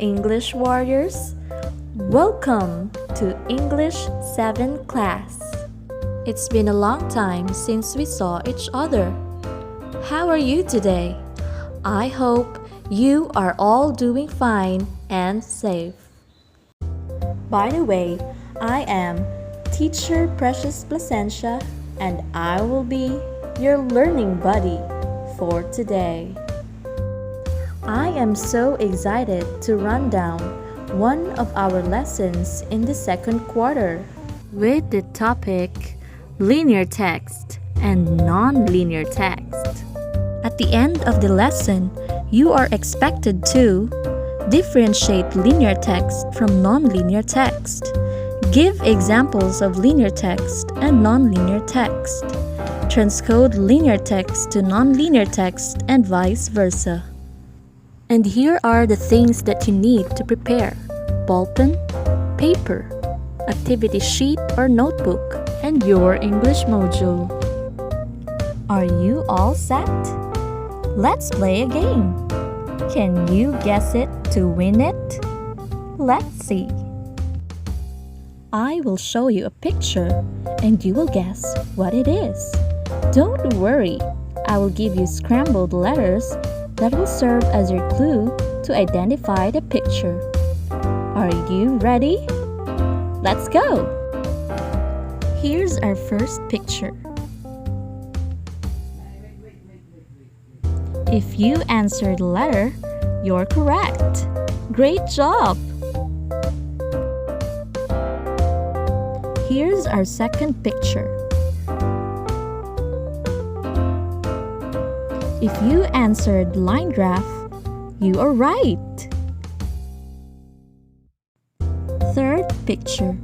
English warriors. Welcome to English 7 class. It's been a long time since we saw each other. How are you today? I hope you are all doing fine and safe. By the way, I am Teacher Precious Placencia and I will be your learning buddy for today. I am so excited to run down one of our lessons in the second quarter with the topic linear text and non-linear text. At the end of the lesson, you are expected to differentiate linear text from non-linear text. Give examples of linear text and non-linear text. Transcode linear text to non-linear text and vice versa. And here are the things that you need to prepare: ballpen, paper, activity sheet or notebook, and your English module. Are you all set? Let's play a game. Can you guess it to win it? Let's see. I will show you a picture and you will guess what it is. Don't worry, I will give you scrambled letters that will serve as your clue to identify the picture. Are you ready? Let's go! Here's our first picture. If you answered the letter, you're correct. Great job! Here's our second picture. If you answered line graph, you are right. Third picture.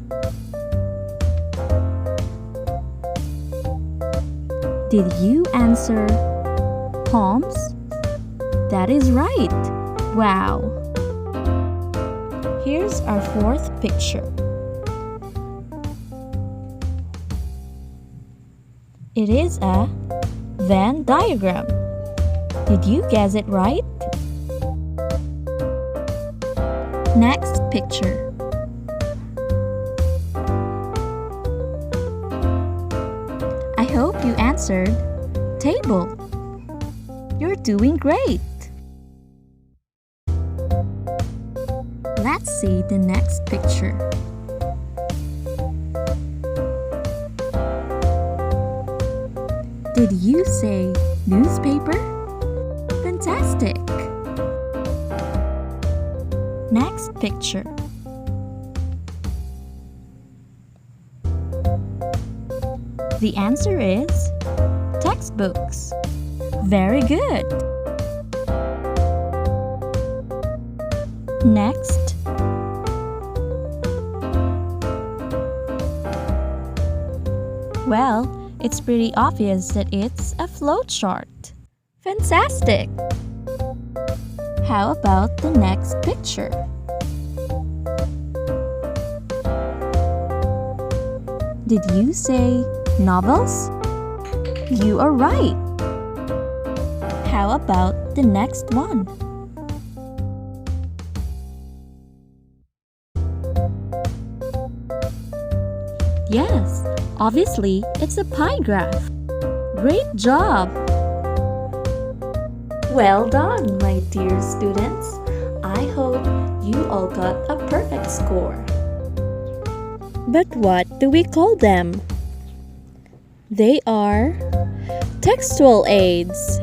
Did you answer palms? That is right. Wow. Here's our fourth picture. It is a Venn diagram. Did you guess it right? Next picture. I hope you answered table. You're doing great. Let's see the next picture. Did you say newspaper? Fantastic! Next picture. The answer is textbooks. Very good! Next. Well, it's pretty obvious that it's a flowchart. Fantastic! How about the next picture? Did you say novels? You are right! How about the next one? Yes, obviously it's a pie graph. Great job! Well done, my dear students. I hope you all got a perfect score. But what do we call them? They are textual aids.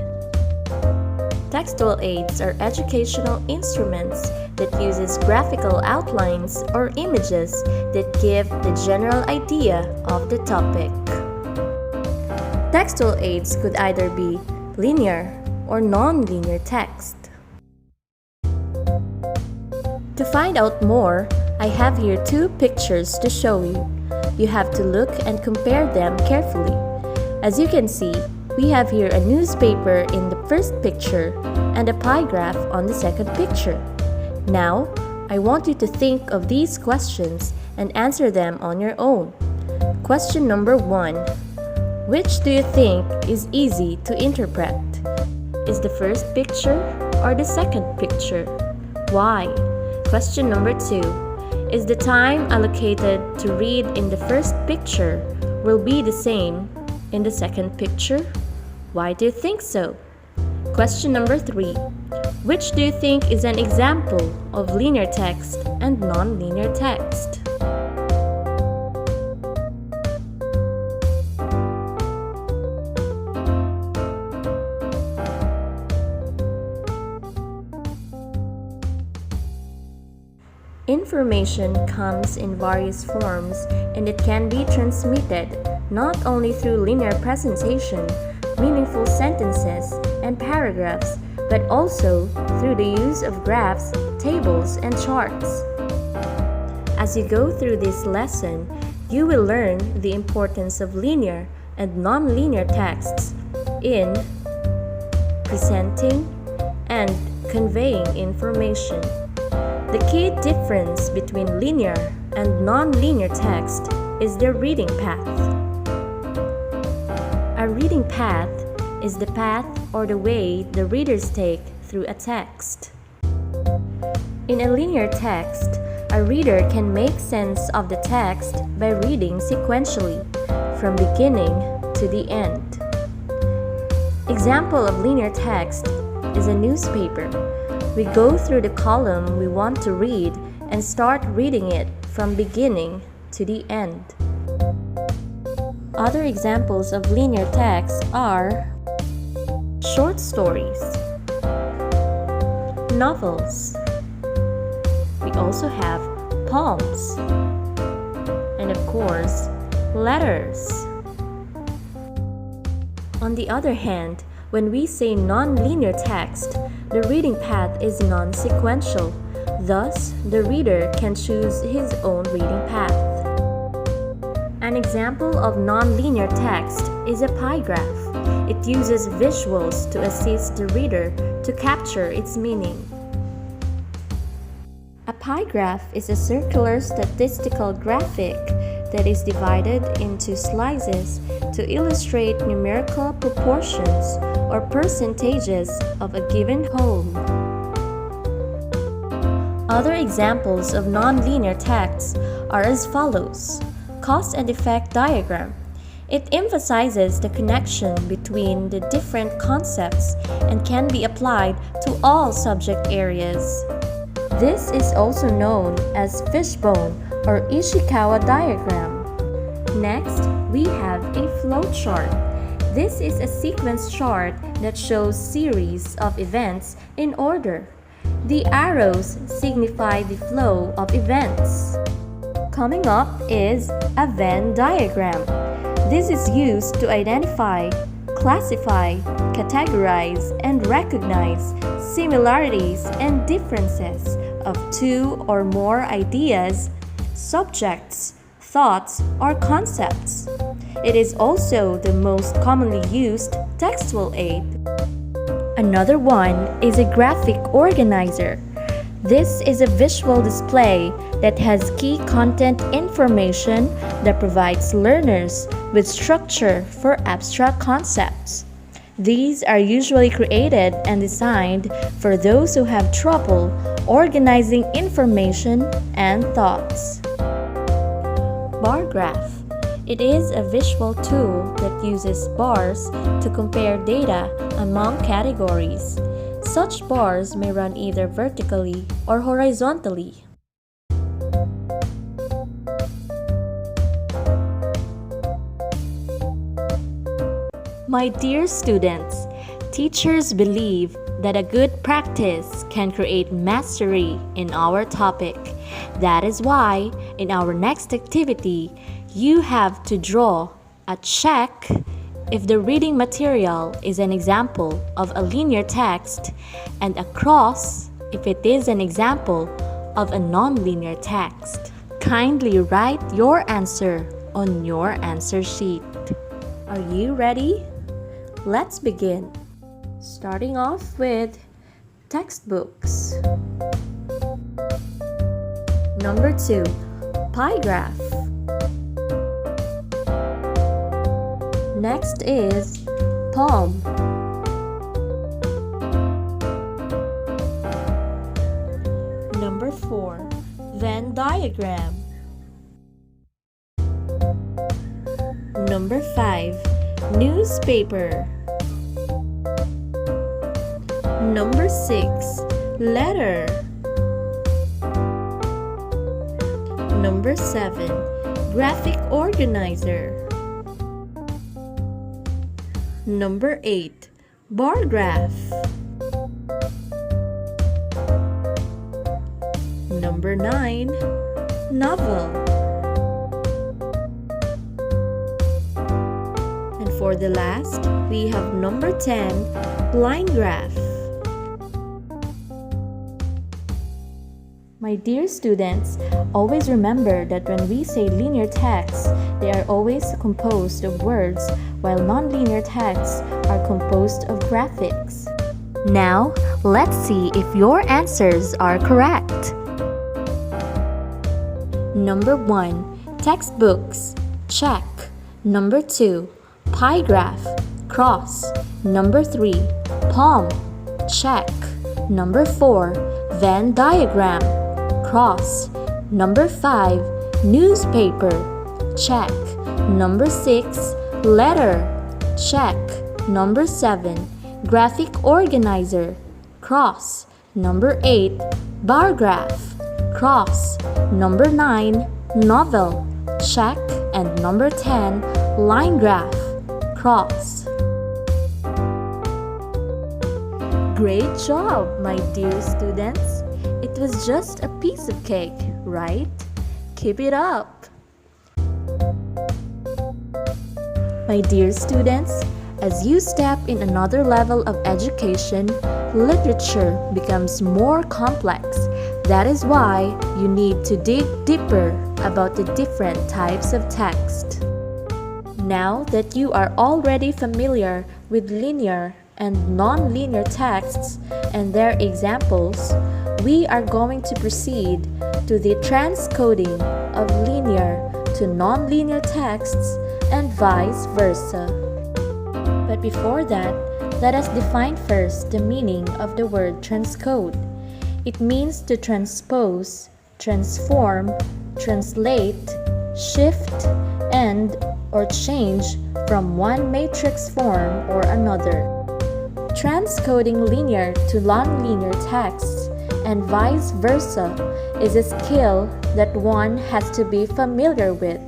Textual aids are educational instruments that uses graphical outlines or images that give the general idea of the topic. Textual aids could either be linear or non-linear text. To find out more, I have here two pictures to show you. You have to look and compare them carefully. As you can see, we have here a newspaper in the first picture and a pie graph on the second picture. Now, I want you to think of these questions and answer them on your own. Question number 1. Which do you think is easy to interpret? Is the first picture or the second picture? Why? Question number 2. Is the time allocated to read in the first picture will be the same in the second picture? Why do you think so? Question number 3. Which do you think is an example of linear text and non-linear text? Information comes in various forms and it can be transmitted not only through linear presentation, meaningful sentences, and paragraphs, but also through the use of graphs, tables, and charts. As you go through this lesson, you will learn the importance of linear and non-linear texts in presenting and conveying information. The key difference between linear and non-linear text is their reading path. A reading path is the path or the way the readers take through a text. In a linear text, a reader can make sense of the text by reading sequentially from beginning to the end. Example of linear text is a newspaper. We go through the column we want to read and start reading it from beginning to the end. Other examples of linear text are short stories, novels. We also have poems, and of course, letters. On the other hand, when we say non-linear text, the reading path is non-sequential. Thus, the reader can choose his own reading path. An example of non-linear text is a pie graph. It uses visuals to assist the reader to capture its meaning. A pie graph is a circular statistical graphic that is divided into slices to illustrate numerical proportions or percentages of a given whole. Other examples of nonlinear text are as follows. Cause and effect diagram. It emphasizes the connection between the different concepts and can be applied to all subject areas. This is also known as fishbone or Ishikawa diagram. Next, we have a flowchart. This is a sequence chart that shows series of events in order. The arrows signify the flow of events. Coming up is a Venn diagram. This is used to identify, classify, categorize, and recognize similarities and differences of two or more ideas, subjects, thoughts, or concepts. It is also the most commonly used textual aid. Another one is a graphic organizer. This is a visual display that has key content information that provides learners with structure for abstract concepts. These are usually created and designed for those who have trouble organizing information and thoughts. Bar graph. It is a visual tool that uses bars to compare data among categories. Such bars may run either vertically or horizontally. My dear students, teachers believe that a good practice can create mastery in our topic. That is why, in our next activity, you have to draw a check if the reading material is an example of a linear text and a cross if it is an example of a non-linear text. Kindly write your answer on your answer sheet. Are you ready? Let's begin. Starting off with textbooks. Number 2, pie graph. Next is poem. Number 4, Venn diagram. Number 5. Newspaper. Number 6. Letter. Number 7. Graphic organizer. Number 8. Bar graph. Number 9. Novel. And for the last, we have number 10. Line graph. My dear students, always remember that when we say linear texts, they are always composed of words, while nonlinear texts are composed of graphics. Now, let's see if your answers are correct. Number 1. Textbooks. Check. Number 2. Pie graph. Cross. Number 3. Palm. Check. Number 4. Venn diagram. Cross. Number 5. Newspaper. Check. Number 6. Letter. Check. Number 7. Graphic organizer. Cross. Number 8. Bar graph. Cross. Number 9. Novel. Check. And number 10. Line graph. Cross. Great job, my dear students. It was just a piece of cake, right? Keep it up. My dear students, as you step in another level of education, literature becomes more complex. That is why you need to dig deeper about the different types of text. Now that you are already familiar with linear and non-linear texts and their examples, we are going to proceed to the transcoding of linear to non-linear texts and vice versa. But before that, let us define first the meaning of the word transcode. It means to transpose, transform, translate, shift, and or change from one matrix form or another. Transcoding linear to non-linear texts and vice versa is a skill that one has to be familiar with,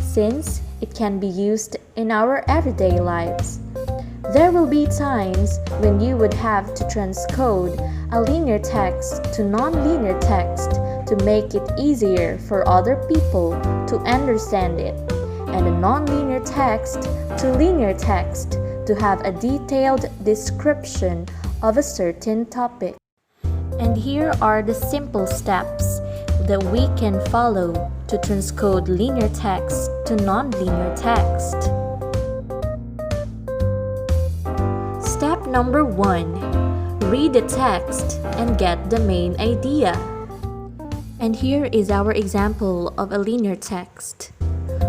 since it can be used in our everyday lives. There will be times when you would have to transcode a linear text to non-linear text to make it easier for other people to understand it, and a non-linear text to linear text to have a detailed description of a certain topic. And here are the simple steps that we can follow to transcode linear text to non-linear text. Step number 1. Read the text and get the main idea. And here is our example of a linear text.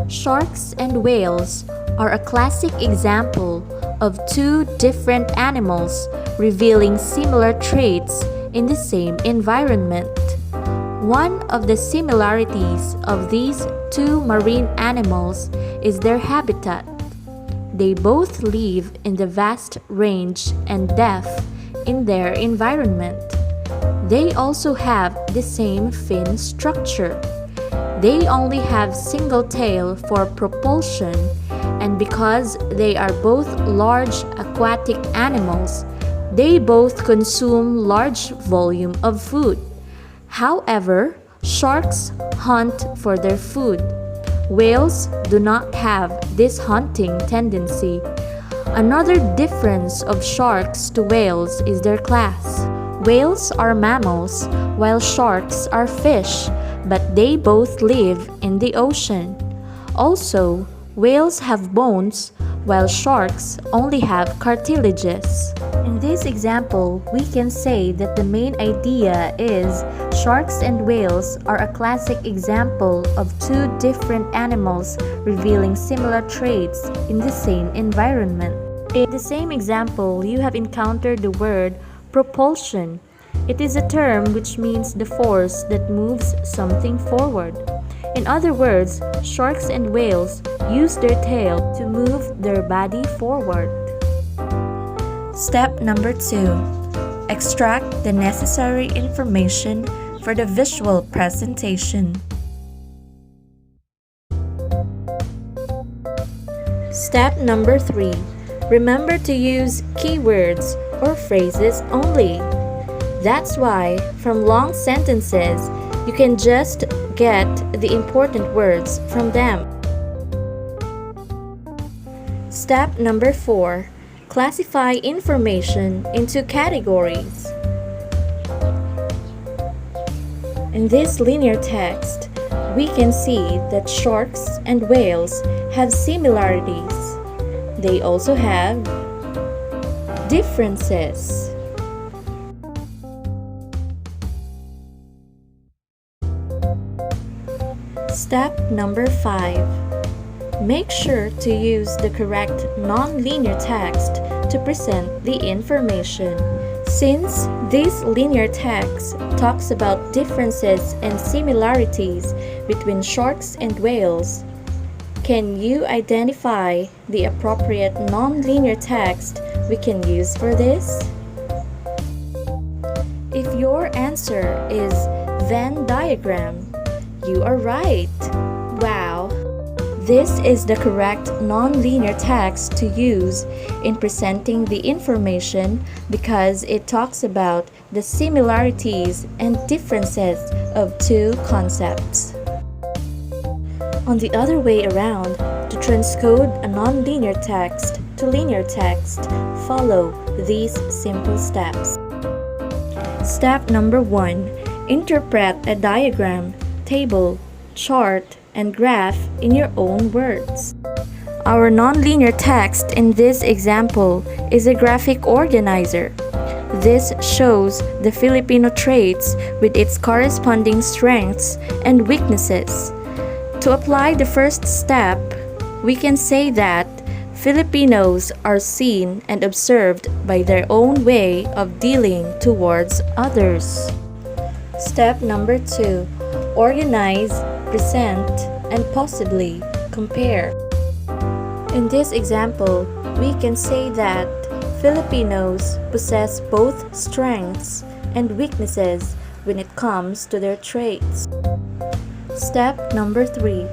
Sharks and whales are a classic example of two different animals revealing similar traits in the same environment. One of the similarities of these two marine animals is their habitat. They both live in the vast range and depth in their environment. They also have the same fin structure. They only have single tail for propulsion, and because they are both large aquatic animals, they both consume large volume of food. However, sharks hunt for their food. Whales do not have this hunting tendency. Another difference of sharks to whales is their class. Whales are mammals, while sharks are fish, but they both live in the ocean. Also, whales have bones, while sharks only have cartilages. In this example, we can say that the main idea is sharks and whales are a classic example of two different animals revealing similar traits in the same environment. In the same example, you have encountered the word propulsion. It is a term which means the force that moves something forward. In other words, sharks and whales use their tail to move their body forward. Step number 2. Extract the necessary information for the visual presentation. Step number 3. Remember to use keywords or phrases only. That's why, from long sentences, you can just get the important words from them. Step number 4. Classify information into categories. In this linear text, we can see that sharks and whales have similarities. They also have differences. Step number 5. Make sure to use the correct non-linear text to present the information. Since this linear text talks about differences and similarities between sharks and whales, can you identify the appropriate non-linear text we can use for this? If your answer is Venn diagram, you are right. Wow! This is the correct non-linear text to use in presenting the information because it talks about the similarities and differences of two concepts. On the other way around, to transcode a non-linear text to linear text, follow these simple steps. Step number 1. Interpret a diagram, table, chart, and graph in your own words. Our non-linear text in this example is a graphic organizer. This shows the Filipino traits with its corresponding strengths and weaknesses. To apply the first step, we can say that Filipinos are seen and observed by their own way of dealing towards others. Step number 2. Organize, present, and possibly compare. In this example, we can say that Filipinos possess both strengths and weaknesses when it comes to their traits. Step number 3.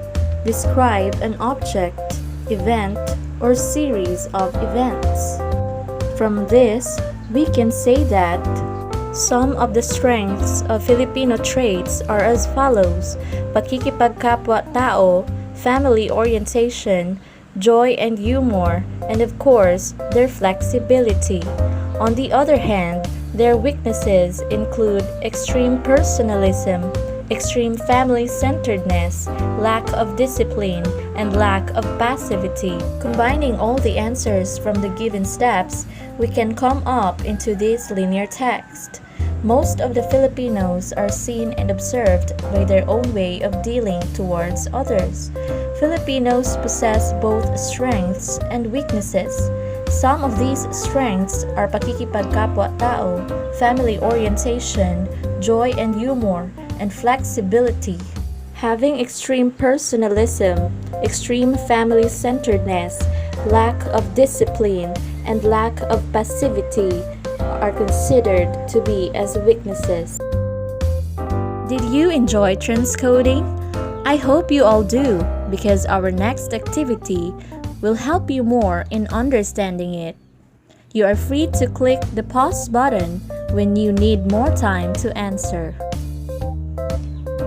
Describe an object, event, or series of events. From this, we can say that some of the strengths of Filipino traits are as follows: pakikipagkapwa-tao, family orientation, joy and humor, and of course, their flexibility. On the other hand, their weaknesses include extreme personalism, extreme family-centeredness, lack of discipline, and lack of passivity. Combining all the answers from the given steps, we can come up into this linear text. Most of the Filipinos are seen and observed by their own way of dealing towards others. Filipinos possess both strengths and weaknesses. Some of these strengths are pakikipagkapwa-tao, family orientation, joy and humor, and flexibility. Having extreme personalism, extreme family-centeredness, lack of discipline, and lack of passivity are considered to be as weaknesses. Did you enjoy transcoding? I hope you all do, because our next activity will help you more in understanding it. You are free to click the pause button when you need more time to answer.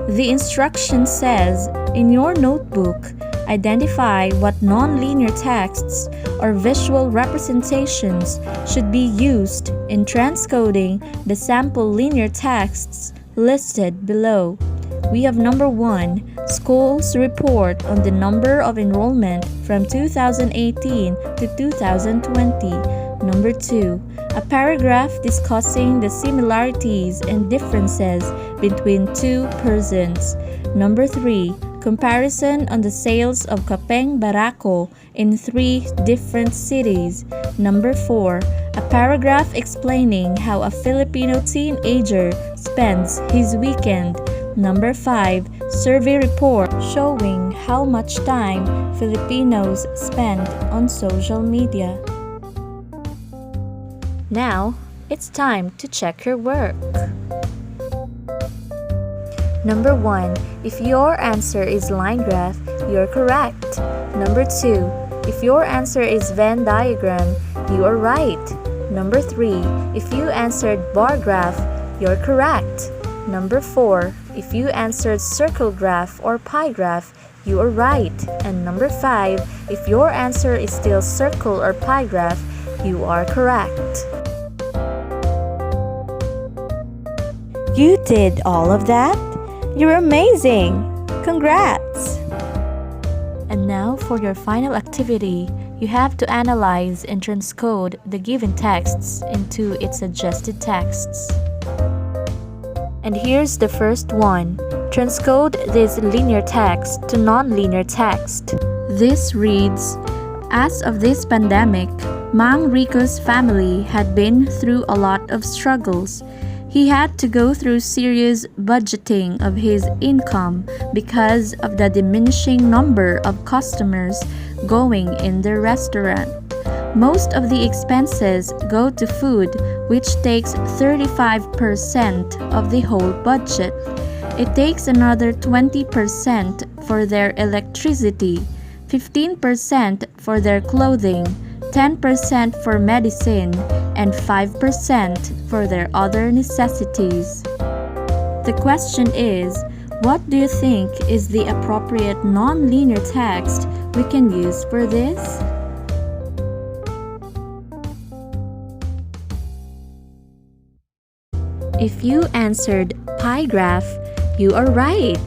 The instruction says, in your notebook, identify what non-linear texts or visual representations should be used in transcoding the sample linear texts listed below. We have number 1, schools report on the number of enrollment from 2018 to 2020. Number 2, a paragraph discussing the similarities and differences between two persons. Number 3, Comparison on the sales of Kapeng Barako in 3 different cities. Number 4. A paragraph explaining how a Filipino teenager spends his weekend. Number 5. Survey report showing how much time Filipinos spend on social media. Now, it's time to check your work. Number 1. If your answer is line graph, you're correct. Number 2. If your answer is Venn diagram, you are right. Number 3. If you answered bar graph, you're correct. Number 4. If you answered circle graph or pie graph, you are right. And number 5. If your answer is still circle or pie graph, you are correct. You did all of that? You're amazing! Congrats! And now for your final activity, you have to analyze and transcode the given texts into its suggested texts. And here's the first one. Transcode this linear text to non-linear text. This reads, as of this pandemic, Mang Rico's family had been through a lot of struggles. He had to go through serious budgeting of his income because of the diminishing number of customers going in the restaurant. Most of the expenses go to food, which takes 35% of the whole budget. It takes another 20% for their electricity, 15% for their clothing, 10% for medicine, and 5% for their other necessities. The question is, what do you think is the appropriate non-linear text we can use for this? If you answered pie graph, you are right.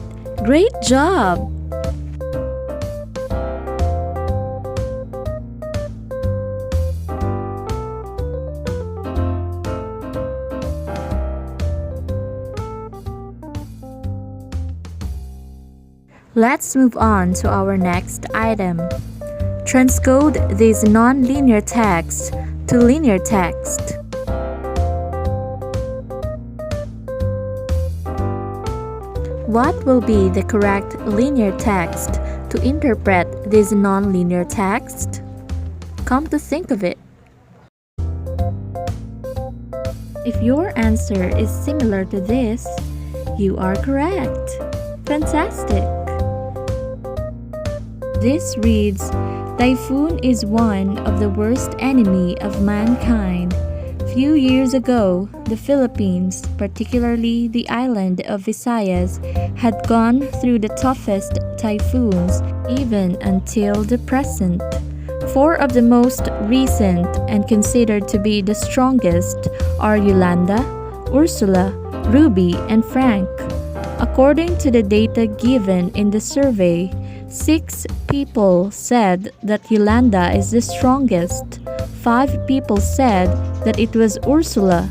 Great job! Let's move on to our next item. Transcode this non-linear text to linear text. What will be the correct linear text to interpret this non-linear text? Come to think of it. If your answer is similar to this, you are correct. Fantastic! This reads, typhoon is one of the worst enemy of mankind. Few years ago, the Philippines, particularly the island of Visayas, had gone through the toughest typhoons even until the present. 4 of the most recent and considered to be the strongest are Yolanda, Ursula, Ruby, and Frank. According to the data given in the survey, 6 people said that Yolanda is the strongest, 5 people said that it was Ursula,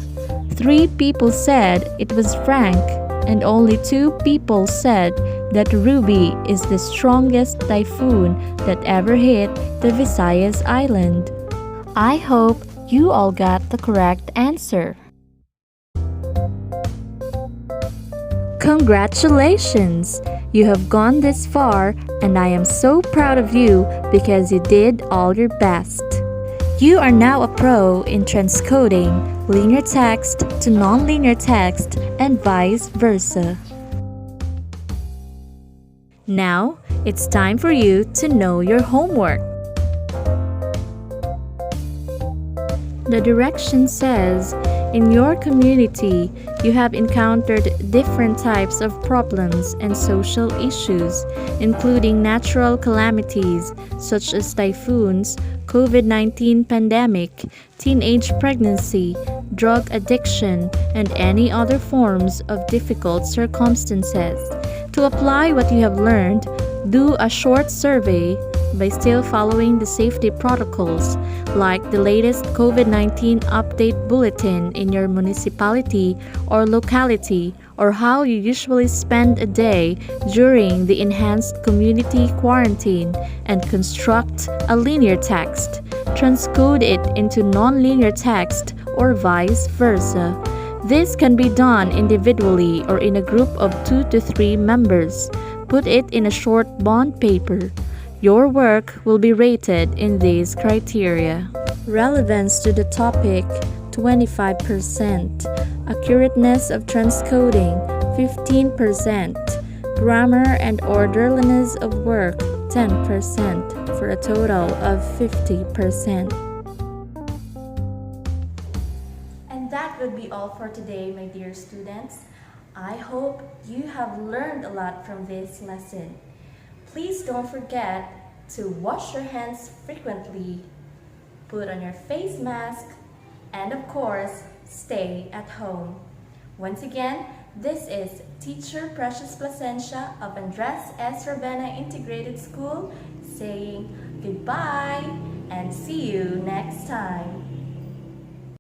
3 people said it was Frank, and only 2 people said that Ruby is the strongest typhoon that ever hit the Visayas Island. I hope you all got the correct answer. Congratulations! You have gone this far, and I am so proud of you because you did all your best. You are now a pro in transcoding linear text to non-linear text and vice versa. Now, it's time for you to know your homework. The direction says, in your community, you have encountered different types of problems and social issues, including natural calamities such as typhoons, COVID-19 pandemic, teenage pregnancy, drug addiction, and any other forms of difficult circumstances. To apply what you have learned, do a short survey, by still following the safety protocols, like the latest COVID-19 update bulletin in your municipality or locality, or how you usually spend a day during the enhanced community quarantine, and construct a linear text. Transcode it into nonlinear text or vice versa. This can be done individually or in a group of 2 to 3 members. Put it in a short bond paper. Your work will be rated in these criteria. Relevance to the topic, 25%. Accurateness of transcoding, 15%. Grammar and orderliness of work, 10%, for a total of 50%. And that would be all for today, my dear students. I hope you have learned a lot from this lesson. Please don't forget to wash your hands frequently, put on your face mask, and of course, stay at home. Once again, this is Teacher Precious Placencia of Andres S. Ravenna Integrated School saying goodbye and see you next time.